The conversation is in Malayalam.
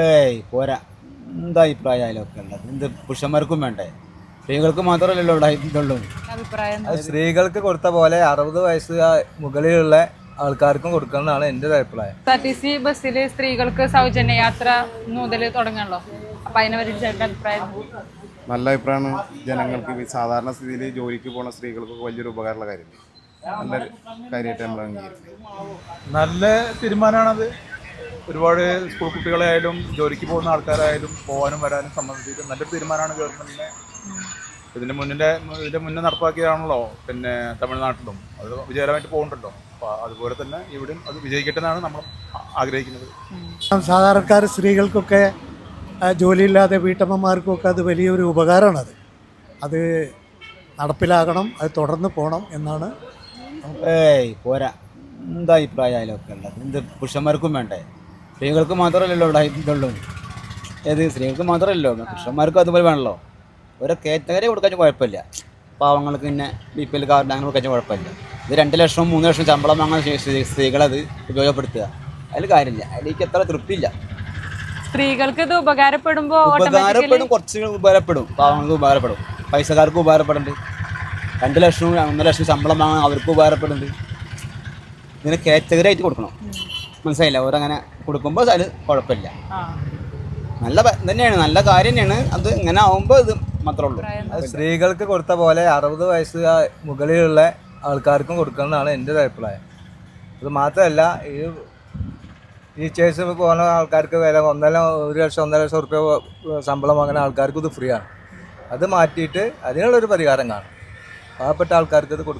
ഏയ് പോരാ. എന്താ അഭിപ്രായം ഒക്കെ ഉള്ളത്? എന്ത് പുരുഷന്മാർക്കും വേണ്ടേ? സ്ത്രീകൾക്ക് മാത്രമല്ലല്ലോ ഇവിടെ ഇതുള്ളൂ. അഭിപ്രായം അത് സ്ത്രീകൾക്ക് കൊടുത്ത പോലെ 60 വയസ്സ് മുകളിലുള്ള ആൾക്കാർക്കും കൊടുക്കണമെന്നാണ് എൻ്റെ ഒരു അഭിപ്രായം. KSRTC ബസ്സിൽ സ്ത്രീകൾക്ക് സൗജന്യ യാത്ര മുതൽ തുടങ്ങണല്ലോ. അപ്പൊ അതിനെ പറ്റി ചേട്ടൻ്റെ അഭിപ്രായം? നല്ല അഭിപ്രായമാണ്. ജനങ്ങൾക്ക് സാധാരണ സ്ഥിതിയിൽ ജോലിക്ക് പോകുന്ന സ്ത്രീകൾക്ക് വലിയൊരു ഉപകാരമുള്ള കാര്യം. നല്ലൊരു കാര്യമായിട്ട് നമ്മൾ അംഗീകരിക്കും. നല്ല തീരുമാനമാണത്. ഒരുപാട് സ്കൂൾ കുട്ടികളായാലും ജോലിക്ക് പോകുന്ന ആൾക്കാരായാലും പോകാനും വരാനും സംബന്ധിച്ചിട്ട് നല്ലൊരു തീരുമാനമാണ് ഗവൺമെൻറ്റിനെ. ഇതിൻ്റെ മുന്നേ നടപ്പാക്കിയതാണല്ലോ പിന്നെ തമിഴ്നാട്ടിലും. അത് വിജയകരമായിട്ട് പോകുന്നുണ്ടല്ലോ. അപ്പോൾ അതുപോലെ തന്നെ ഇവിടെയും അത് വിജയിക്കട്ടെ എന്നാണ് നമ്മൾ ആഗ്രഹിക്കുന്നത്. സാധാരണക്കാർ സ്ത്രീകൾക്കൊക്കെ ജോലിയില്ലാതെ വീട്ടമ്മമാർക്കൊക്കെ അത് വലിയൊരു ഉപകാരമാണത്. അത് നടപ്പിലാകണം, അത് തുടർന്ന് പോകണം എന്നാണ്. ഏയ് പോരാ. എന്താ അഭിപ്രായം ഒക്കെ ഉള്ളത്? എന്ത് പുരുഷന്മാർക്കും വേണ്ടേ? സ്ത്രീകൾക്ക് മാത്രമല്ലല്ലോ ഇവിടെ ഇതുള്ളൂ. ഏത് സ്ത്രീകൾക്ക് മാത്രമല്ലല്ലോ, പുരുഷന്മാർക്കും അതുപോലെ വേണമല്ലോ. ഓരോ കാറ്റഗറി കൊടുക്കാൻ കുഴപ്പമില്ല. പാവങ്ങൾക്ക് പിന്നെ BPL കാർഡ് അങ്ങനെ കൊടുക്കാൻ കുഴപ്പമില്ല. ഇത് 2 ലക്ഷം 3 ലക്ഷം ശമ്പളം വാങ്ങുന്ന സ്ത്രീകളത് ഉപയോഗപ്പെടുത്തുക, അതിൽ കാര്യമില്ല. അതിലേക്ക് എത്ര തൃപ്തിയില്ല. സ്ത്രീകൾക്ക് ഇത് ഉപകാരപ്പെടുമ്പോൾ ഉപകാരപ്പെടും, കുറച്ച് ഉപകാരപ്പെടും, പാവങ്ങൾക്ക് ഉപകാരപ്പെടും, പൈസക്കാർക്ക് ഉപകാരപ്പെടുന്നുണ്ട്. 2 ലക്ഷം 1 ലക്ഷം ശമ്പളം വാങ്ങാൻ അവർക്ക് ഉപകാരപ്പെടുന്നുണ്ട്. ഇതിന് കാറ്റഗറി ആയിട്ട് കൊടുക്കണം, മനസ്സിലായില്ല? ഓരങ്ങനെ കൊടുക്കുമ്പോൾ അത് കുഴപ്പമില്ല. നല്ല തന്നെയാണ്, നല്ല കാര്യം തന്നെയാണ്. അത് ഇങ്ങനെ ആവുമ്പോൾ ഇത് മാത്രമേ ഉള്ളൂ. അത് സ്ത്രീകൾക്ക് കൊടുത്ത പോലെ 60 വയസ്സ് മുകളിലുള്ള ആൾക്കാർക്കും കൊടുക്കണമെന്നാണ് എൻ്റെ ഒരു അഭിപ്രായം. അത് മാത്രമല്ല, ഈ ടീച്ചേഴ്സ് പോകുന്ന ആൾക്കാർക്ക് വില 1 ലക്ഷം 1.5 ലക്ഷം റുപ്യ ശമ്പളം വാങ്ങുന്ന ആൾക്കാർക്കും ഇത് ഫ്രീ ആണ്. അത് മാറ്റിയിട്ട് അതിനുള്ളൊരു പരിഹാരം കാണും. പാവപ്പെട്ട ആൾക്കാർക്ക് ഇത് കൊടുക്കും.